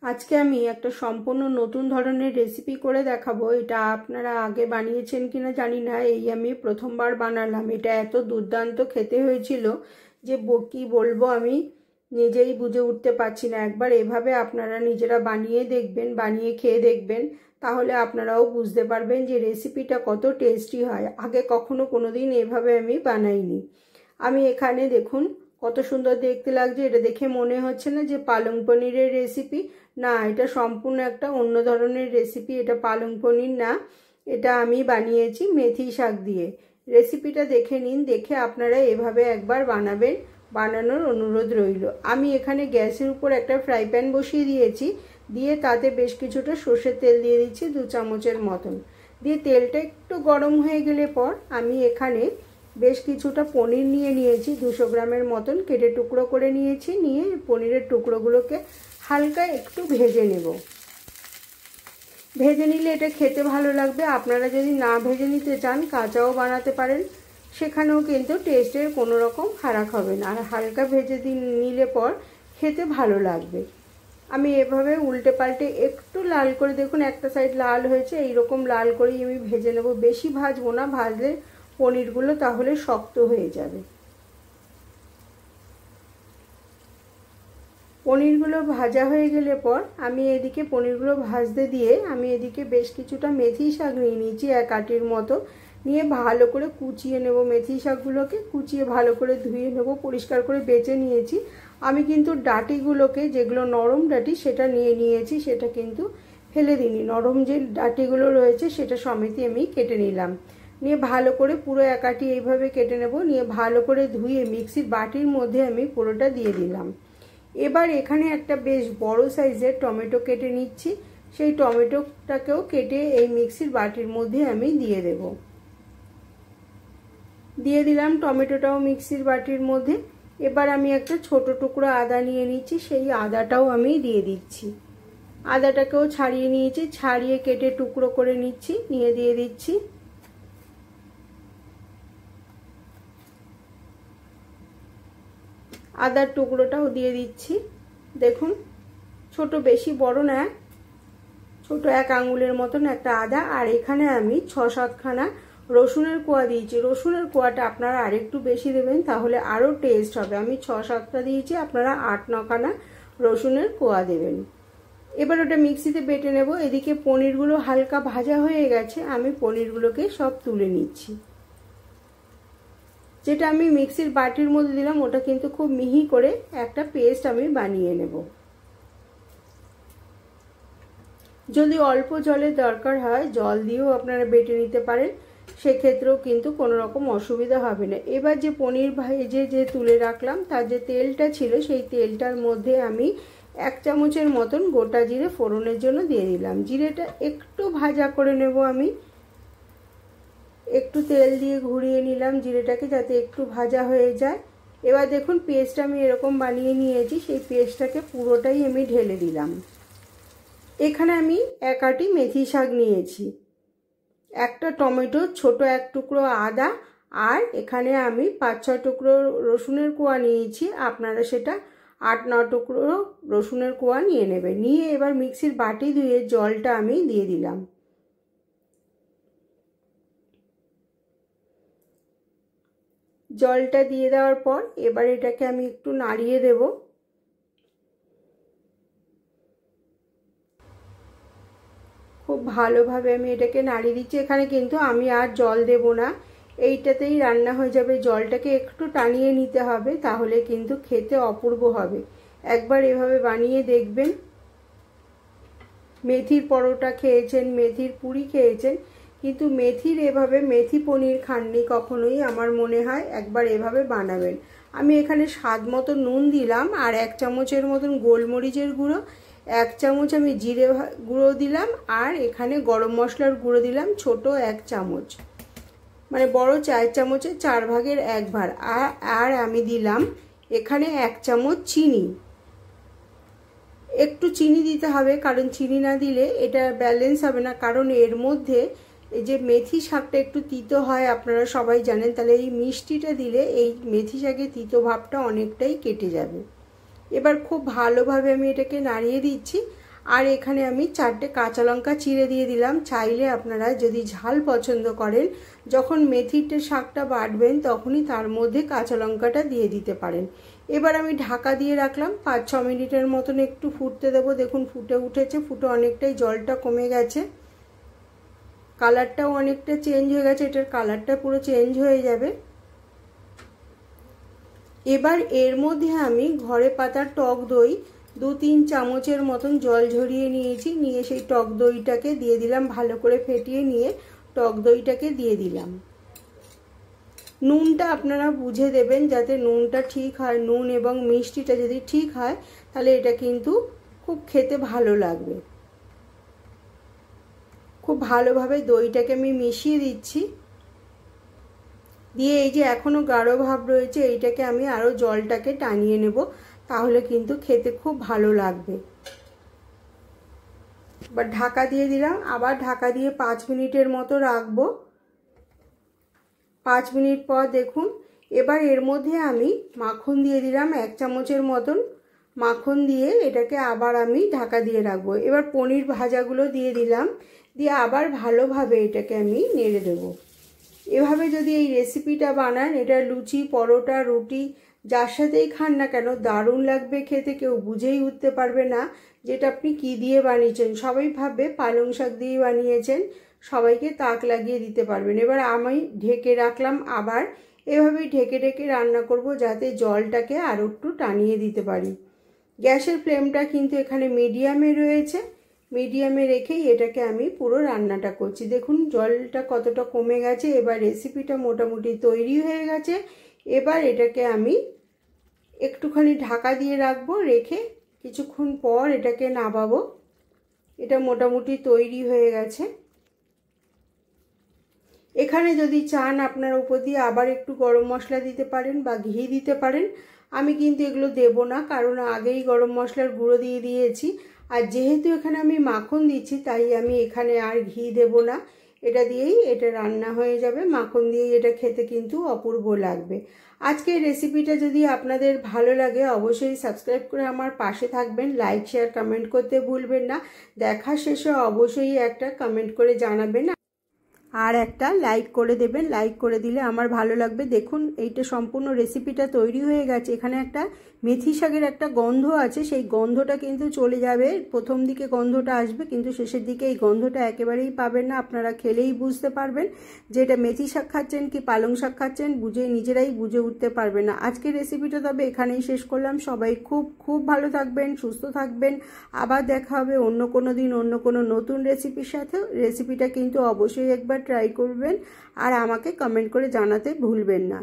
আজকে আমি একটা সম্পূর্ণ নতুন ধরনের রেসিপি করে দেখাবো। এটা আপনারা আগে বানিয়েছেন কিনা জানি না, এই আমি প্রথমবার বানালাম। এটা এত দুর্দান্ত খেতে হয়েছিল যে কি বলবো, আমি নিজেই বুঝে উঠতে পারছি না। একবার এভাবে আপনারা নিজেরা বানিয়ে দেখবেন, বানিয়ে খেয়ে দেখবেন, তাহলে আপনারাও বুঝতে পারবেন যে রেসিপিটা কত টেস্টি হয়। আগে কখনো কোনোদিন এভাবে আমি বানাইনি। আমি এখানে দেখুন কত সুন্দর দেখতে লাগছে। এটা দেখে মনে হচ্ছে না যে পালং পনিরের রেসিপি, না, এটা সম্পূর্ণ একটা অন্য ধরনের রেসিপি। এটা পালং পনির না, এটা আমি বানিয়েছি মেথি শাক দিয়ে। রেসিপিটা দেখে নিন, দেখে আপনারা এভাবে একবার বানাবেন, বানানোর অনুরোধ রইল। আমি এখানে গ্যাসের উপর একটা ফ্রাই প্যান বসিয়ে দিয়েছি, দিয়ে তাতে বেশ কিছুটা সর্ষের তেল দিয়ে দিচ্ছি 2 চামচের মতন। দিয়ে তেলটা একটু গরম হয়ে গেলে পর আমি এখানে বেশ কিছুটা পনির নিয়েছি, 200 গ্রামের মতন কেটে টুকরো করে নিয়েছি। নিয়ে পনিরের টুকরোগুলোকে হালকা একটু ভেজে নেব। ভেজে নিলে এটা খেতে ভালো লাগবে। আপনারা যদি না ভেজে নিতে চান কাঁচাও বানাতে পারেন, সেখানেও কিন্তু টেস্টের কোনো রকম ফারাক হবে না। আর হালকা ভেজে নিলে পর খেতে ভালো লাগবে। আমি এভাবে উল্টে পাল্টে একটু লাল করে, দেখুন একটা সাইড লাল হয়েছে, এইরকম লাল করেই আমি ভেজে নেব। বেশি ভাজবো না, ভাজলে পনিরগুলো তাহলে শক্ত হয়ে যাবে। পনিরগুলো ভাজা হয়ে গেলে পর আমি এদিকে পনিরগুলো ভাজতে দিয়ে আমি এদিকে বেশ কিছুটা মেথি শাক নিয়ে নিয়েছি, 1 আটির মতো। নিয়ে ভালো করে কুচিয়ে নেব। মেথি শাকগুলোকে কুচিয়ে ভালো করে ধুয়ে নেব, পরিষ্কার করে বেছে নিয়েছি। আমি কিন্তু ডাঁটিগুলোকে, যেগুলো নরম ডাঁটি সেটা নিয়েছি, সেটা কিন্তু ফেলে দিইনি। নরম যে ডাঁটিগুলো রয়েছে সেটা সমেতই আমি কেটে নিলাম। নিয়ে ভালো করে পুরো 1 আটি এইভাবে কেটে নেব। নিয়ে ভালো করে ধুয়ে মিক্সির বাটির মধ্যে আমি পুরোটা দিয়ে দিলাম। এবার এখানে একটা বেশ বড় সাইজের টমেটো কেটে নিচ্ছি, সেই টমেটোটাকেও কেটে এই মিক্সির বাটির মধ্যে আমি দিয়ে দেব। দিয়ে দিলাম টমেটোটাও মিক্সির বাটির মধ্যে। এবার আমি একটা ছোট টুকরো আদা নিয়ে নিচ্ছি, সেই আদাটাও আমি দিয়ে দিচ্ছি। আদাটাকেও ছাড়িয়ে নিয়েছি, ছাড়িয়ে কেটে টুকরো করে নিচ্ছি, নিয়ে দিয়ে দিচ্ছি। আদার টুকরোটাও দিয়ে দিচ্ছি। দেখুন ছোট, বেশি বড় না, ছোট 1 আঙ্গুলের মতন একটা আদা। আর এখানে আমি 6-7 খানা রসুনের কোয়া দিয়েছি। রসুনের কোয়াটা আপনারা আরেকটু বেশি দেবেন, তাহলে আরও টেস্ট হবে। আমি 6-7টা দিয়েছি, আপনারা 8-9 খানা রসুনের কোয়া দেবেন। এবার ওটা মিক্সিতে বেটে নেব। এদিকে পনিরগুলো হালকা ভাজা হয়ে গেছে, আমি পনিরগুলোকে সব তুলে নিচ্ছি। যেটা আমি মিক্সির বাটির মধ্যে দিলাম ওটা কিন্তু খুব মিহি করে একটা পেস্ট আমি বানিয়ে নেব। যদি অল্প জলের দরকার হয় জল দিয়েও আপনারা বেটে নিতে পারেন, সেক্ষেত্রেও কিন্তু কোনো রকম অসুবিধা হবে না। এবার যে পনির ভেজে যে তুলে রাখলাম তার যে তেলটা ছিল, সেই তেলটার মধ্যে আমি 1 চামচের মতন গোটা জিরে ফোড়নের জন্য দিয়ে দিলাম। জিরেটা একটু ভাজা করে নেব। আমি একটু তেল দিয়ে ঘুরিয়ে নিলাম জিরেটাকে, যাতে একটু ভাজা হয়ে যায়। এবার দেখুন পেস্ট আমি এরকম বানিয়ে নিয়েছি, সেই পেস্টটাকে পুরোটাই আমি ঢেলে দিলাম। এখানে আমি 1 আটি মেথি শাক নিয়েছি, একটা টমেটো, ছোট 1 টুকরো আদা, আর এখানে আমি 5-6 টুকরো রসুনের কোয়া নিয়েছি। আপনারা সেটা 8-9 টুকরো রসুনের কোয়া নিয়ে নেবেন। নিয়ে এবার মিক্সির বাটি ধুয়ে জলটা আমি দিয়ে দিলাম। জলটা দিয়ে দেওয়ার পর এবার এটাকে আমি একটু নাড়িয়ে দেব। খুব ভালোভাবে আমি এটাকে নাড়িয়ে দিচ্ছি। এখানে কিন্তু আমি আর জল দেব না, এইটাতেই রান্না হয়ে যাবে। জলটাকে একটু টানিয়ে নিতে হবে, তাহলে কিন্তু খেতে অপূর্ব হবে। একবার এভাবে বানিয়ে দেখবেন। মেথির পরোটা খেয়েছেন, মেথির পুরি খেয়েছেন, কিন্তু মেথির এভাবে মেথি পনির খাননি কখনোই। আমার মনে হয় একবার এভাবে বানাবেন। আমি এখানে স্বাদ মতো নুন দিলাম, আর 1 চামচের মতন গোলমরিচের গুঁড়ো, 1 চামচ আমি জিরে গুঁড়ো দিলাম, আর এখানে গরম মশলার গুঁড়ো দিলাম ছোট 1 চামচ, মানে বড় 4 চামচের 4 ভাগের 1 ভাগ। আর আমি দিলাম এখানে 1 চামচ চিনি। একটু চিনি দিতে হবে, কারণ চিনি না দিলে এটা ব্যালেন্স হবে না। কারণ এর মধ্যে এই যে মেথি শাকটা একটু তিতো হয়, আপনারা সবাই জানেন। তাহলে এই মিষ্টিটা দিলে এই মেথি শাকের তিতো ভাবটা অনেকটাই কেটে যাবে। এবার খুব ভালোভাবে আমি এটাকে নাড়িয়ে দিচ্ছি। আর এখানে আমি 4টে কাঁচা লঙ্কা চিড়ে দিয়ে দিলাম। চাইলে আপনারা যদি ঝাল পছন্দ করেন, যখন মেথির শাকটা বাটবেন তখনই তার মধ্যে কাঁচা লঙ্কাটা দিয়ে দিতে পারেন। এবার আমি ঢাকা দিয়ে রাখলাম 5-6 মিনিটের মতন, একটু ফুটতে দেবো। দেখুন ফুটে উঠেছে, ফুটে অনেকটাই জলটা কমে গেছে, কালারটাও অনেকটা চেঞ্জ হয়ে গেছে, এটার কালারটা পুরো চেঞ্জ হয়ে যাবে। এবার এর মধ্যে আমি ঘরে পাতা টক দই 2-3 চামচের মতন জল ঝরিয়ে নিয়েছি, নিয়ে সেই টক দইটাকে দিয়ে দিলাম, ভালো করে ফেটিয়ে নিয়ে টক দইটাকে দিয়ে দিলাম। নুনটা আপনারা বুঝে দেবেন যাতে নুনটা ঠিক হয়। নুন এবং মিষ্টিটা যদি ঠিক হয় তাহলে এটা কিন্তু খুব খেতে ভালো লাগবে। খুব ভালোভাবে দইটাকে আমি মিশিয়ে দিচ্ছি, দিয়ে এই যে এখনো গাঢ় ভাব রয়েছে এইটাকে আমি আরো জলটাকে টানিয়ে নেব, তাহলে কিন্তু খেতে খুব ভালো লাগবে। এবার ঢাকা দিয়ে দিলাম, আবার ঢাকা দিয়ে 5 মিনিটের মতো রাখবো। 5 মিনিট পর দেখুন এবার এর মধ্যে আমি মাখন দিয়ে দিলাম 1 চামচের মতন। মাখন দিয়ে এটাকে আবার আমি ঢাকা দিয়ে রাখবো। এবার পনির ভাজাগুলো দিয়ে দিলাম, দিয়ে আবার ভালোভাবে এটাকে আমি নেড়ে দেবো। এভাবে যদি এই রেসিপিটা বানান, এটা লুচি, পরোটা, রুটি যার সাথেই খান না কেন দারুণ লাগবে খেতে। কেউ বুঝেই উঠতে পারবে না যেটা আপনি কি দিয়ে বানিয়েছেন। সবাই ভাববে পালং শাক দিয়ে বানিয়েছেন, সবাইকে তাক লাগিয়ে দিতে পারবেন। এবার আমি ঢেকে রাখলাম, আবার এভাবেই ঢেকে ঢেকে রান্না করব যাতে জলটাকে আরও একটু টানিয়ে দিতে পারি। গ্যাসের ফ্লেমটা কিন্তু এখানে মিডিয়ামে রয়েছে, মিডিয়ামে রেখেই এটাকে আমি পুরো রান্নাটা করছি। দেখুন জলটা কতটা কমে গেছে। এবার রেসিপিটা মোটামুটি তৈরি হয়ে গেছে। এবার এটাকে আমি একটুখানি ঢাকা দিয়ে রাখবো, রেখে কিছুক্ষণ পর এটাকে নামাবো। এটা মোটামুটি তৈরি হয়ে গেছে। এখানে যদি চান আপনারা উপর দিয়ে আবার একটু গরম মশলা দিতে পারেন বা ঘি দিতে পারেন। আমি কিন্তু এগুলো দেব না, কারণ আগেই গরম মশলার গুঁড়ো দিয়ে দিয়েছি। আর যেহেতু এখানে আমি মাখন দিচ্ছি তাই আমি এখানে আর ঘি দেব না, এটা দিয়েই এটা রান্না হয়ে যাবে। মাখন দিয়েই এটা খেতে কিন্তু অপূর্ব লাগবে। আজকের রেসিপিটা যদি আপনাদের ভালো লাগে অবশ্যই সাবস্ক্রাইব করে আমার পাশে থাকবেন, লাইক শেয়ার কমেন্ট করতে ভুলবেন না। দেখা শেষে অবশ্যই একটা কমেন্ট করে জানাবেন আর একটা লাইক করে দেবেন। লাইক করে দিলে আমার ভালো লাগবে। দেখুন এইটা সম্পূর্ণ রেসিপিটা তৈরি হয়ে গেছে। এখানে একটা মেথি শাকের একটা গন্ধ আছে, সেই গন্ধটা কিন্তু চলে যাবে। প্রথম দিকে গন্ধটা আসবে কিন্তু শেষের দিকে এই গন্ধটা একেবারেই পাবেন না। আপনারা খেলেই বুঝতে পারবেন যে এটা মেথি শাক খাচ্ছেন কি পালং শাক খাচ্ছেন, নিজেরাই বুঝে উঠতে পারবেন না। আজকের রেসিপিটা তবে এখানেই শেষ করলাম। সবাই খুব খুব ভালো থাকবেন, সুস্থ থাকবেন। আবার দেখা হবে অন্য কোনো দিন অন্য কোনো নতুন রেসিপির সাথে। রেসিপিটা কিন্তু অবশ্যই একবার ট্রাই করবেন আর আমাকে কমেন্ট করে জানাতে ভুলবেন না।